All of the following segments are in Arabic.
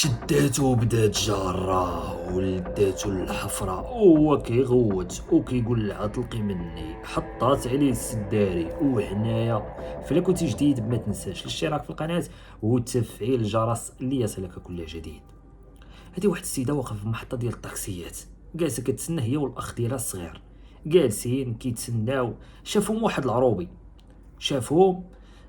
شداتو بدات جارة ولداتو الحفرة وهو كيغوت وكيقول لها طلقي مني، حطات عليه السداري. وهنايا فلا كنتي جديد ما تنساش الاشتراك في القناة وتفعيل الجرس ليصلك كل جديد. هذه واحد السيدة واقفة في محطة ديال الطاكسيات، جالسة كتسنى هي والاخ ديالها الصغير، جالسين كيتسناو. شافهم واحد العروبي، شافهم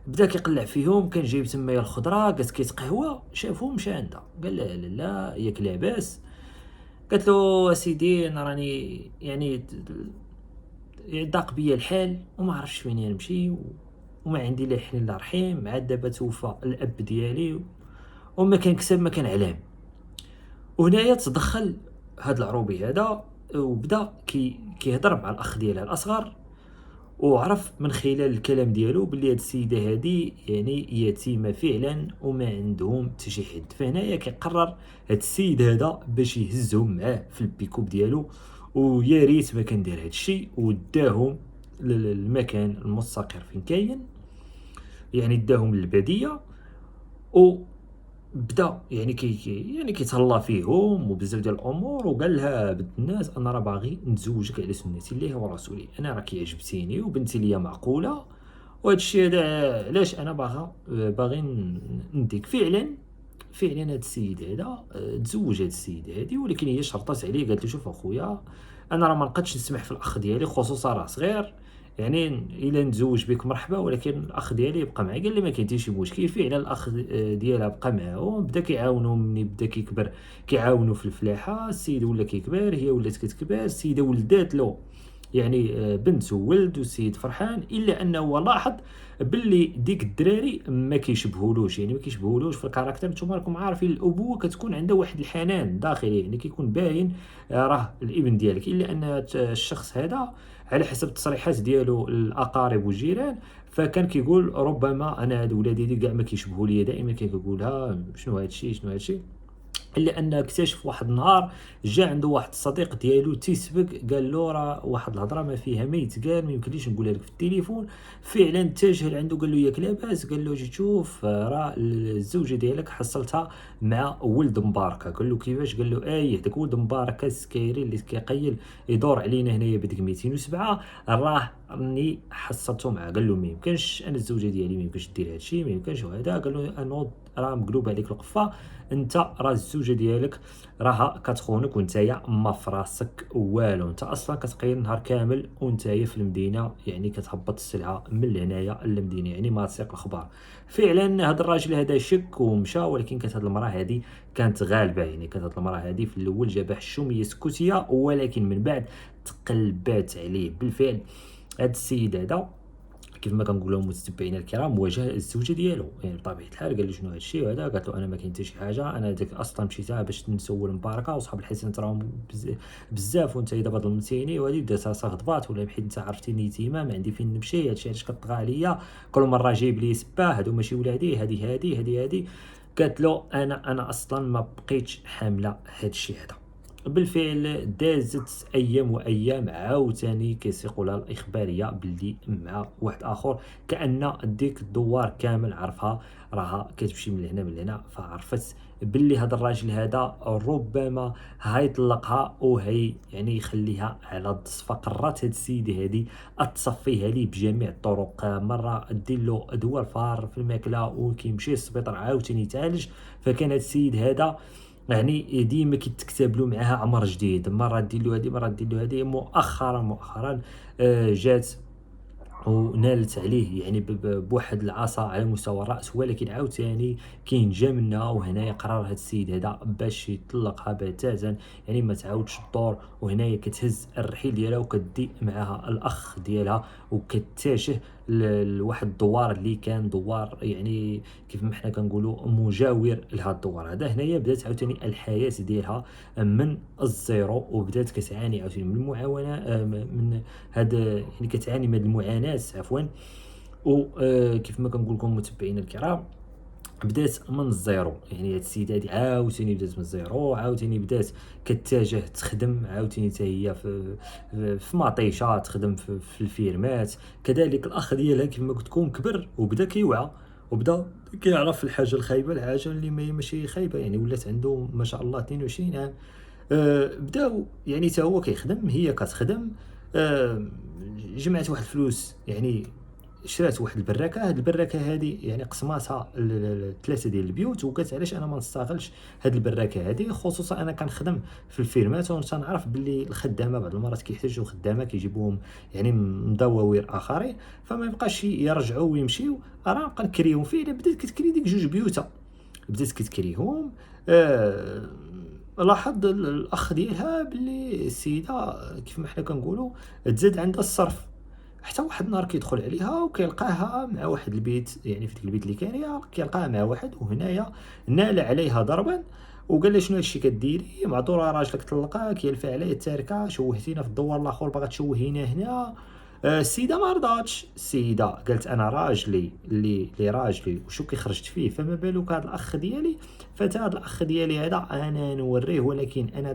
بدا كيقلع فيهم، كان جايب تمايا الخضره، قالت كيتقهوى، شافهم مشى عندها قال لها لا لا ياك لاباس. قالت له اسيدي انا راني يعني ضاق بيا الحال وما عرفتش وين نمشي وما عندي لا حنين لا رحيم، عاد دابا توفى الاب ديالي وما كان كسب ما كان علام. وهنايا تدخل هاد العروبي هذا وبدا كيهضر مع الاخ ديالها الاصغر، وعرف من خلال الكلام ديالو بلي هاد السيده هادي يعني يتيمه فعلا وما عندهم حتى شي حد. فهنايا كيقرر هاد السيد هذا باش يهزهم معاه في البيكوب ديالو، ويا ريت ما كان دار هاد الشيء وداهم للمكان المستقر فين كاين، يعني داهم للباديه. وبدا يعني يعني كيتهلا فيهم وبزاف ديال الامور، وقال لها بنت الناس انا راه باغي نتزوجك على سنه الله ورسوله، انا راكي عجبتيني وبنتي ليا معقوله، وهذا الشيء هذا علاش انا باغي نديك. فعلا هذا السيد هذا تزوج هذه السيده هذه، ولكن هي شرطات عليه، قالت له شوف اخويا انا راه ما نقدش نسمح في الاخ ديالي خصوصا راه صغير، يعني الا نتزوج بك مرحبا ولكن الاخ ديالي يبقى معايا. قال لي ما كاين حتى شي مشكل. فعلا الاخ ديالها بقى معاه، بدا كيعاونو ملي بدا كيكبر، كيعاونو في الفلاحه. السيد ولا كيكبر، هي ولات كتكبر، السيده ولدات له يعني بنت وولد، والسيد فرحان. الا انه لاحظ باللي ديك الدراري ما كيشبهولوش، يعني ما كيشبهولوش في الكاركتر. نتوما راكم عارفين الابوه كتكون عندها واحد الحنان داخلي، يعني كيكون باين راه الابن ديالك. الا ان الشخص هذا على حسب التصريحات ديالو الاقارب والجيران فكان كيقول ربما انا هاد ولادي دي كاع ما كيشبهوا ليا، دائما كيقولها شنو هادشي شنو هادشي. الا انه اكتشف واحد النهار جا عنده واحد الصديق ديالو تيسبق، قال له راه واحد الهضره ما فيها ما يتقال، ما يمكنليش نقولها لك في التليفون. فعلا تجه عنده قال له ياك لاباس، قال له جي تشوف راه الزوجه ديالك حصلتها مع ولد مباركه. قال له كيفاش؟ قال له هذاك ولد مباركه السكايري اللي كيقيل يدور علينا هنايا بديك 207 راه راني حصلته معاه. قال له ما يمكنش، انا الزوجه ديالي ما يمكنش دير هادشي، ما يمكنش. وهذا قال له انوض راه مقلوب عليك القفه، انت راه الزوجه ديالك راها كتخونك وانتيا ما فراسك والو، انت اصلا كتقيل نهار كامل وانتيا في المدينه، يعني كتهبط السلعه من هنايا للمدينه، يعني ما تسيق الخبار. فعلا هذا الراجل هذا شك ومشى، ولكن كانت هذه المراه هذه كانت غالبه، يعني كانت هذه المراه هذه في الاول جابها حشوميه سكوتيه، ولكن من بعد تقلبات عليه بالفعل. هذا السيد هذا كيف ما كنقول لهم متتبعينا الكرام واجه الزوجه ديالو، يعني بطبيعه الحال قال له شنو هذا الشيء وهذا. قالت له انا ما كاين حتى شي حاجه، انا ديك اصلا مشيتها باش نسول مباركه وصحاب الحسن تراهم بزاف، وانت دابا ظلمتيني. وهذه بدات غضبات، ولا حيت انت عرفتيني يتيمه ما عندي فين نمشي، هادشي علاش كطغى عليا كل مره جايب لي سباه، هادو ماشي ولادي، هذه. قالت له انا اصلا ما بقيتش حامله هادشي هذا. بالفعل دازت ايام وايام، عاوتاني كيسيقوا لها الاخباريه باللي مع واحد اخر، كان ديك الدوار كامل عرفها، راها كتمشي من هنا من هنا. فعرفت باللي هذا الراجل هذا ربما هيطلقها وهي يعني يخليها على الضص. فقررت هاد السيده هذه تصفيها ليه بجميع الطرق، مره دير له ادوار فار في الماكله وكيمشي للسبيطار عاوتاني يتعالج. فكان هاد السيد هذا يعني ديما كيتكتب له معاها عمر جديد، مره دير له هذه مره دير له هذه. مؤخرا جات ونالت عليه يعني بواحد العصا على مستوى الراس، ولكن عاوتاني كاين جا منها. وهنايا قرر هذا السيد هذا باش يطلقها بتاتا، يعني ما تعاودش الدور. وهنايا كتهز الرحيل ديالها وكدي معها الاخ ديالها وكتجه لواحد الدوار اللي كان دوار يعني كيف ما حنا كنقولوا مجاور لهذا الدوار هذا. هنايا بدات عاوتاني الحياه ديالها من الزيرو، وبدات كتعاني عاوتاني من المعاونه من هذا، يعني كتعاني من هذه المعاناه عفوا. وكيف ما كنقول لكم متابعينا الكرام بدات من الزيرو، يعني هاد السيده هادي عاوتاني بدات من الزيرو، عاوتاني بدات كتجه تخدم عاوتاني حتى هي في مطيشه، تخدم في الفيرمات. كذلك الاخ ديالها كيف ما قلت لكم كبر وبدا كيوعى، وبدا كيعرف الحاجة الخايبة، الحاجة اللي ما هي ماشي خايبة، يعني ولات عنده ما شاء الله 22 عام. بداو يعني حتى هو كيخدم، هي كتخدم. آآ جمعت واحد الفلوس، يعني شرات واحد البراكة. هاد البراكة هادي يعني قسماتها ل3 ديال البيوت، وقالت علاش أنا ما نستغلش هاد البراكة هادي، خصوصًا أنا كنخدم في الفيرمات وتنعرف باللي الخدامة بعض المرات كيحتاجوا خدامة كيجيبوهم يعني من دواوير آخرين، فما يبقاش يرجعوا ويمشيو، راه نبقى نكريهم. فعلًا بدات كتكري ديك 2 بيوتة، بدات كتكريهم. آآ لاحظ الأخ ديالها باللي السيدة كيف ما حنا كنقولوا تزاد عندها الصرف. حتى واحد النهار كيدخل عليها وكيلقاها مع واحد البيت، يعني في ديك البيت اللي كاينه كيلقاها مع واحد، وهنايا نال عليها ضربا وقال لها شنو هادشي كديري، معذوره راجلك طلقاك، يلفى عليه التاركه، شوهتينا في الدوار الاخر باغا تشوهينا هنا. السيده ما رضاتش، السيده قالت انا راجلي اللي راجلي وشو كي خرجت فيه، فما بالك هذا الاخ ديالي. هذا الاخ ديالي هذا انا نوريه، ولكن انا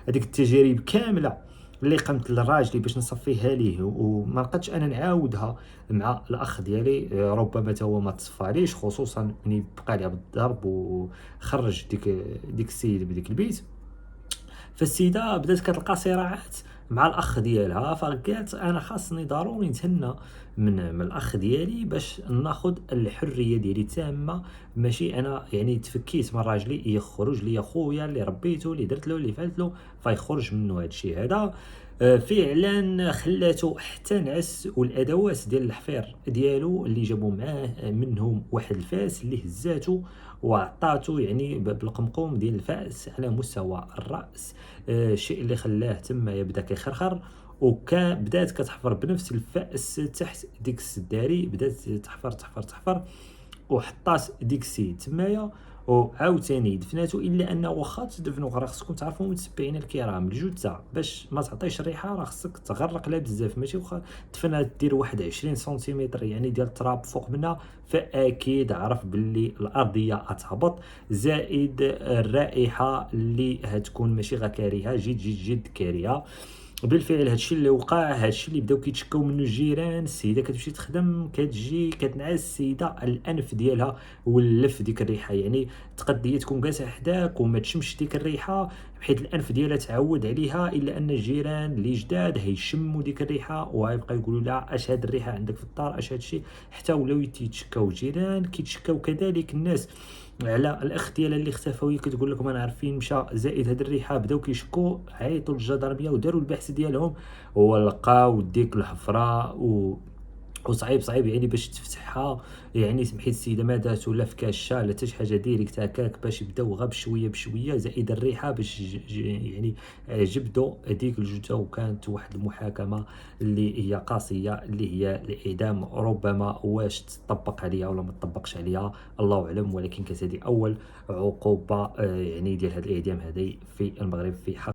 هذيك التجارب كامله اللي قمت لراجلي باش نصفيها ليه وما لقيتش انا نعاودها مع الاخ ديالي، ربما تا هو ما تصفاليش، خصوصا ملي بقى عليها بالضرب وخرج ديك السيد بديك البيت. فالسيده بدات كتلقى صراعات مع الاخ ديالها، فقالت انا خاصني ضروري نتهنى من الاخ ديالي باش ناخذ الحريه ديالي التامه. ماشي انا يعني تفكيت من راجلي يخرج لي خويا اللي ربيته اللي درت له اللي فعلت له فيخرج منه هذا الشيء هذا. فعلا خلاته حتى نعس، والادوات ديال الحفير ديالو اللي جابوا معاه منهم واحد الفاس اللي هزاتو وعطاتو يعني بالقمقوم ديال الفاس على مستوى الراس. الشيء اللي خلاه تما يبدا كيخرخر، وكان بدات كتحفر بنفس الفأس تحت ديك السداري، بدات تحفر تحفر تحفر وحطات ديك السيد تمايا وعاوتاني دفناتو. الا انه واخا تدفنو راه خصكم تعرفوا متبعين الكرام الجثه باش ما تعطيش الريحه راه خصك تغرق لها بزاف، ماشي واخا دفنها دير واحد 20 سنتيمتر يعني ديال التراب فوق منها، فاكيد عرف باللي الارضيه غتهبط، زائد الرائحه اللي هتكون ماشي غير كريهه، جد جد جد كريهه. وبالفعل هادشي اللي وقع، هادشي اللي بداو كيتشكاو منه الجيران. السيده كتمشي تخدم كتجي كتنعس، السيده الانف ديالها ولف ديك الريحه، يعني تقد هي تكون جالسه حداك وما تشمش ديك الريحه بحيث الانف ديالها تعود عليها، الا ان الجيران اللي جداد هيشموا ديك الريحه وغيبقى يقولوا لها اش هاد الريحه عندك في الدار، اش هادشي، حتى ولاو يتشكاو الجيران. كيتشكاو كذلك الناس على الاخ ديالها اللي اختفى، وهي كتقول لكم انا عارفين مشى، زائد هاد الريحه بداو كيشكوا، عيطوا للجدرميه وداروا البحث ديالهم ولقاو ديك الحفره وصعيب صعيب يعني باش تفتحها. يعني حيت السيده ما دارتو لا في كاشه لا حتى شي حاجه، ديريكت هكاك باش يبداو غير بشويه بشويه، زائد الريحه باش يعني جبدوا هذيك الجثه. وكانت واحد المحاكمه اللي هي قاسيه، اللي هي الاعدام، ربما واش تطبق عليها ولا ما تطبقش عليها الله اعلم، ولكن كانت هذه اول عقوبه يعني ديال هذا الاعدام هذه في المغرب في حق